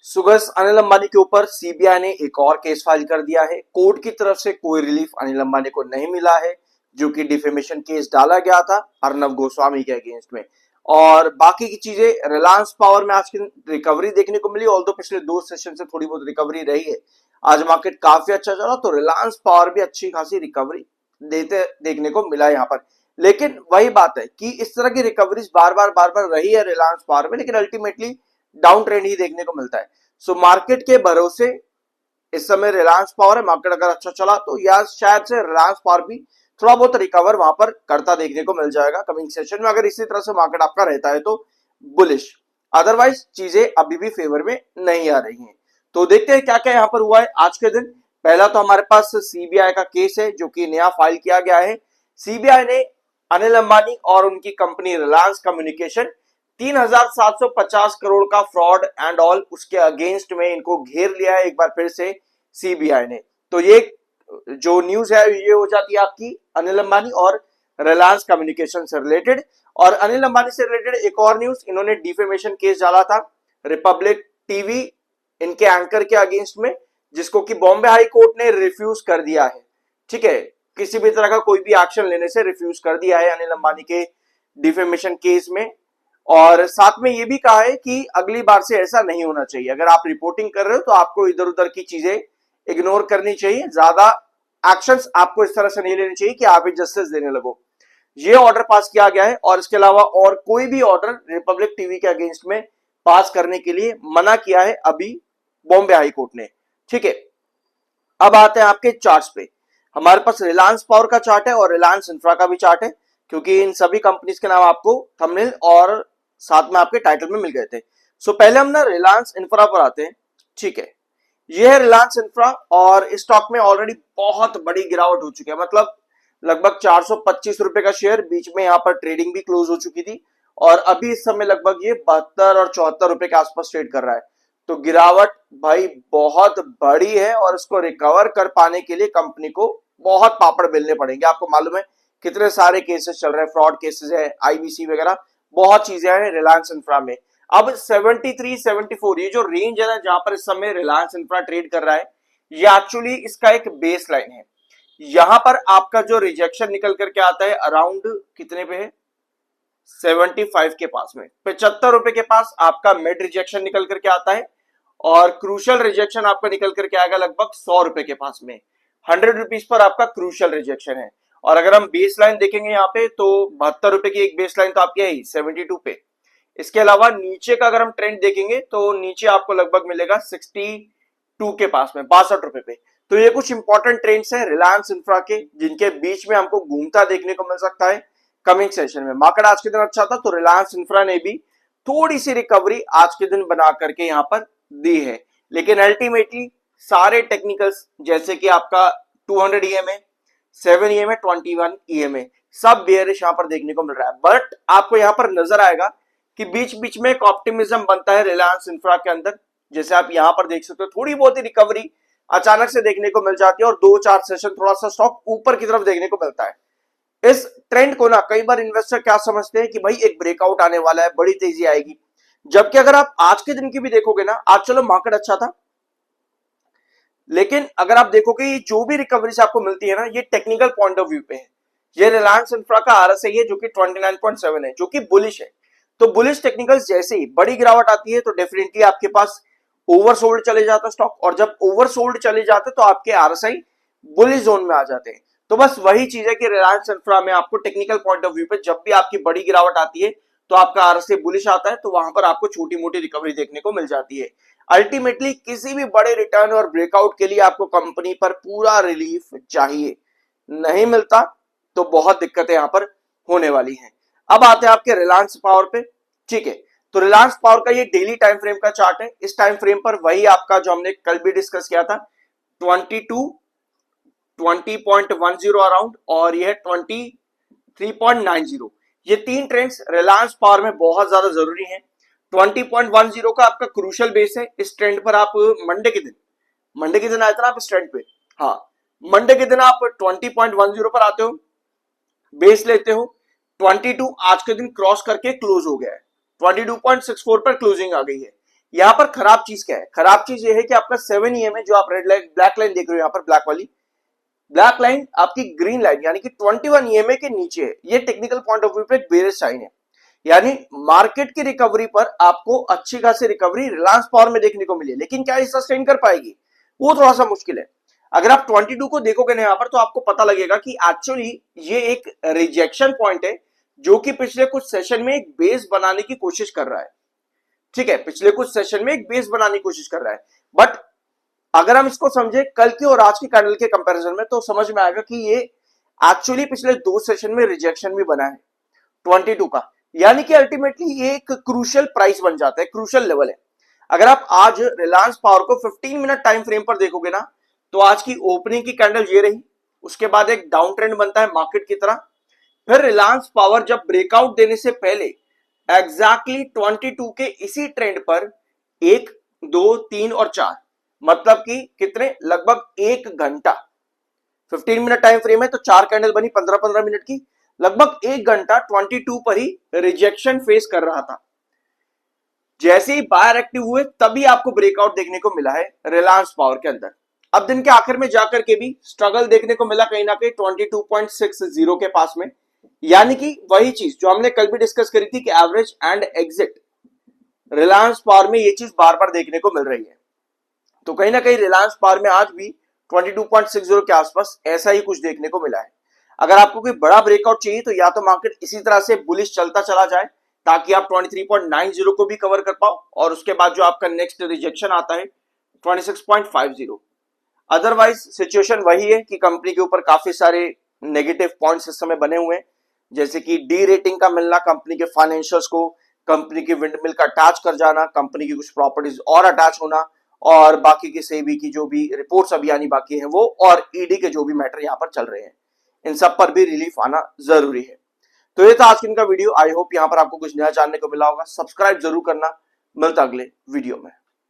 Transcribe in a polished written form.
सुगस अनिल अंबानी के ऊपर सीबीआई ने एक और केस फाइल कर दिया है। कोर्ट की तरफ से कोई रिलीफ अनिल अंबानी को नहीं मिला है, जो कि डिफेमेशन केस डाला गया था अर्नब गोस्वामी के अगेंस्ट में। और बाकी की चीजें, रिलायंस पावर में आज की रिकवरी देखने को मिली, ऑल्दो पिछले 2 सेशन से थोड़ी बहुत रिकवरी रही है। आज मार्केट काफी अच्छा चला, तो रिलायंस पावर भी अच्छी खासी रिकवरी देते देखने को मिला यहाँ पर। लेकिन वही बात है कि इस तरह की रिकवरीज बार बार रही है रिलायंस पावर में, लेकिन अल्टीमेटली डाउन ट्रेंड ही देखने को मिलता है। सो मार्केट के भरोसे इस समय रिलायंस पावर है। मार्केट अगर अच्छा चला तो या शायद से रिलायंस पावर भी थोड़ा बहुत रिकवर वहां पर करता देखने को मिल जाएगा कमिंग सेशन में, अगर इसी तरह से मार्केट आपका रहता है तो बुलिश। अदरवाइज चीजें अभी भी फेवर में नहीं आ रही हैं। तो देखते हैं क्या क्या यहाँ पर हुआ है आज के दिन। पहला तो हमारे पास सीबीआई का केस है, जो कि नया फाइल किया गया है। सीबीआई ने अनिल अंबानी और उनकी कंपनी रिलायंस कम्युनिकेशन 3,750 करोड़ का फ्रॉड एंड ऑल, उसके अगेंस्ट में इनको घेर लिया है एक बार फिर से सीबीआई ने। तो ये जो न्यूज है ये हो जाती है आपकी अनिल अंबानी और रिलायंस कम्युनिकेशन से रिलेटेड। और अनिल अंबानी से रिलेटेड एक और न्यूज, इन्होंने डिफेमेशन केस डाला था रिपब्लिक टीवी इनके एंकर के अगेंस्ट में, जिसको कि बॉम्बे हाई कोर्ट ने रिफ्यूज कर दिया है। ठीक है, किसी भी तरह का कोई भी एक्शन लेने से रिफ्यूज कर दिया है अनिल अंबानी के डिफेमेशन केस में। और साथ में ये भी कहा है कि अगली बार से ऐसा नहीं होना चाहिए। अगर आप रिपोर्टिंग कर रहे हो तो आपको इधर उधर की चीजें इग्नोर करनी चाहिए, ज्यादा एक्शंस आपको इस तरह से नहीं लेने चाहिए कि आप ही जस्टिस देने लगो। ये ऑर्डर पास किया गया है और इसके अलावा और कोई भी ऑर्डर रिपब्लिक टीवी के अगेंस्ट में पास करने के लिए मना किया है अभी बॉम्बे हाई कोर्ट ने। ठीक है, अब आते हैं आपके चार्ट्स पे। हमारे पास रिलायंस पावर का चार्ट है और रिलायंस इंफ्रा का भी चार्ट है, क्योंकि इन सभी कंपनीज के नाम आपको थंबनेल और साथ में आपके टाइटल में मिल गए थे। सो पहले हम ना रिलायंस इंफ्रा पर आते हैं। ठीक है, यह है रिलायंस इंफ्रा और इस स्टॉक में ऑलरेडी बहुत बड़ी गिरावट हो चुकी है। मतलब लगभग 425 रुपए का शेयर बीच में यहाँ पर ट्रेडिंग भी क्लोज हो चुकी थी, और अभी इस समय लगभग ये 72 और 74 रुपए के आसपास ट्रेड कर रहा है। तो गिरावट भाई बहुत बड़ी है और इसको रिकवर कर पाने के लिए कंपनी को बहुत पापड़ बेलने पड़ेंगे। आपको मालूम है कितने सारे केसेस चल रहे हैं, फ्रॉड केसेस है, आईबीसी वगैरह बहुत चीजें हैं रिलायंस इंफ्रा में। अब 73 74 ये जो रेंज है ना, जहां पर इस समय रिलायंस इंफ्रा ट्रेड कर रहा है, ये एक्चुअली इसका एक बेस लाइन है। यहां पर आपका जो रिजेक्शन निकल करके आता है अराउंड कितने पे है, 75 के पास में, 75 रुपए के पास आपका मिड रिजेक्शन निकल करके आता है। और क्रूशल रिजेक्शन आपका निकल करके आएगा लगभग 100 रुपए के पास में। 100 रुपीज पर आपका क्रूशल रिजेक्शन है। और अगर हम बेस लाइन देखेंगे यहाँ पे तो 72 रुपए की एक बेस लाइन तो आपकी है 72 पे। इसके अलावा नीचे का अगर हम ट्रेंड देखेंगे तो नीचे आपको लगभग मिलेगा 62 के पास में, 62 रुपए पे। तो ये कुछ इंपॉर्टेंट ट्रेंड्स है रिलायंस इंफ्रा के, जिनके बीच में हमको घूमता देखने को मिल सकता है कमिंग सेशन में। मार्केट आज के दिन अच्छा था तो रिलायंस इंफ्रा ने भी थोड़ी सी रिकवरी आज के दिन बना करके यहाँ पर दी है। लेकिन अल्टीमेटली सारे टेक्निकल्स जैसे कि आपका 200 ईएमए, 7 ईएमए, 21 ईएमए सब बेयरिश यहाँ पर देखने को मिल रहा है। बट आपको यहाँ पर नजर आएगा कि बीच बीच में एक ऑप्टिमिज्म बनता है रिलायंस इंफ्रा के अंदर। जैसे आप यहाँ पर देख सकते हो थोड़ी बहुत ही रिकवरी अचानक से देखने को मिल जाती है और 2-4 सेशन थोड़ा सा स्टॉक ऊपर की तरफ देखने को मिलता है। इस ट्रेंड को ना कई बार इन्वेस्टर क्या समझते हैं कि भाई एक ब्रेकआउट आने वाला है, बड़ी तेजी आएगी। जबकि अगर आप आज के दिन की भी देखोगे ना, आज चलो मार्केट अच्छा था, लेकिन अगर आप देखोगे ये जो भी रिकवरी से आपको मिलती है ना, ये टेक्निकल पॉइंट ऑफ व्यू पे है। ये रिलायंस इंफ्रा का आरएसआई है जो कि 29.7 है, जो कि बुलिश है। तो बुलिश टेक्निकल्स जैसे ही बड़ी गिरावट आती है तो डेफिनेटली आपके पास ओवरसोल्ड चले जाता स्टॉक, और जब ओवरसोल्ड चले जाते तो आपके आरएसआई बुलिश जोन में आ जाते हैं। तो बस वही चीज है कि रिलायंस इंफ्रा में आपको टेक्निकल पॉइंट ऑफ व्यू पे जब भी आपकी बड़ी गिरावट आती है तो आपका आरएसआई बुलिश आता है, तो वहां पर आपको छोटी मोटी रिकवरी देखने को मिल जाती है। अल्टीमेटली किसी भी बड़े रिटर्न और ब्रेकआउट के लिए आपको कंपनी पर पूरा रिलीफ चाहिए, नहीं मिलता तो बहुत दिक्कतें यहां पर होने वाली हैं। अब आते हैं आपके रिलायंस पावर पे। ठीक है, तो रिलायंस पावर का ये डेली टाइम फ्रेम का चार्ट है। इस टाइम फ्रेम पर वही आपका जो हमने कल भी डिस्कस किया था 20.10 अराउंड, और यह 23.90। ये तीन ट्रेंड्स रिलायंस पावर में बहुत ज्यादा जरूरी हैं। 20.10 का आपका क्रूशल बेस है। इस ट्रेंड पर आप मंडे के दिन आए थे ना आप इस ट्रेंड पे, हाँ मंडे के दिन आप 20.10 पर आते हो, बेस लेते हो। 22 आज के दिन क्रॉस करके क्लोज हो गया है, 22.64 पर क्लोजिंग आ गई है। यहाँ पर खराब चीज क्या है? खराब चीज ये है कि आपका 7 EMA जो आप रेड लाइन ब्लैक लाइन देख रहे हो यहाँ पर, ब्लैक वाली ब्लैक लाइन आपकी ग्रीन लाइन यानी कि 21 EMA के नीचे है। ये टेक्निकल पॉइंट ऑफ व्यू पे एक बेरिश साइन है, यानी मार्केट की रिकवरी पर आपको अच्छी खासी रिकवरी रिलायंस पावर में देखने को मिली, लेकिन क्या ये सस्टेन कर पाएगी वो थोड़ा सा मुश्किल है। अगर आप 22 को देखोगे ना यहाँ पर तो आपको पता लगेगा कि एक्चुअली ये एक रिजेक्शन पॉइंट है जो कि पिछले कुछ सेशन में एक बेस बनाने की कोशिश कर रहा है। ठीक है, पिछले कुछ सेशन में एक बेस बनाने की कोशिश कर रहा है, बट अगर हम इसको समझे कल की और आज की कैंडल के कंपैरिजन में तो समझ में आएगा कि ये एक्चुअली पिछले 2 सेशन में रिजेक्शन भी बना है 22 का, यानी कि अल्टीमेटली ये एक क्रूशियल प्राइस बन जाता है, क्रूशियल लेवल है। अगर आप आज रिलायंस पावर को 15 मिनट टाइम फ्रेम पर देखोगे ना तो आज की ओपनिंग की कैंडल ये रही, उसके बाद एक डाउन ट्रेंड बनता है मार्केट की तरह, फिर रिलायंस पावर जब ब्रेकआउट देने से पहले एग्जैक्टली 22 के इसी ट्रेंड पर 1, 2, 3 और 4 मतलब कि कितने, लगभग 1 घंटा, 15 मिनट टाइम फ्रेम है तो 4 कैंडल बनी 15-15 मिनट की, लगभग 1 घंटा 22 पर ही रिजेक्शन फेस कर रहा था। जैसे ही बायर एक्टिव हुए तभी आपको ब्रेकआउट देखने को मिला है रिलायंस पावर के अंदर। अब दिन के आखिर में जाकर के भी स्ट्रगल देखने को मिला कहीं ना कहीं 22.60 के पास में, यानी कि वही चीज जो हमने कल भी डिस्कस करी थी कि average and exit Reliance power में ये चीज बार बार देखने को मिल रही है। तो कहीं ना कहीं रिलायंस पावर में आज भी 22.60 के आसपास ऐसा ही कुछ देखने को मिला है। अगर आपको कोई बड़ा ब्रेकआउट चाहिए तो या तो मार्केट इसी तरह से बुलिश चलता चला जाए ताकि आप 23.90 को भी कवर कर पाओ और उसके बाद जो आपका नेक्स्ट रिजेक्शन आता है 26.50। अदरवाइज सिचुएशन वही है कि कंपनी के ऊपर काफी सारे नेगेटिव पॉइंट्स इस समय बने हुए हैं, जैसे कि डी रेटिंग का मिलना कंपनी के फाइनेंशियल्स को, कंपनी की विंडमिल का अटैच कर जाना, कंपनी की कुछ प्रॉपर्टीज और अटैच होना, और बाकी की सेबी की जो भी रिपोर्ट्स अभी आनी बाकी है वो, और ईडी के जो भी मैटर यहाँ पर चल रहे हैं, इन सब पर भी रिलीफ आना जरूरी है। तो ये था आज का वीडियो। आई होप यहाँ पर आपको कुछ नया जानने को मिला होगा। सब्सक्राइब जरूर करना, मिलता अगले वीडियो में।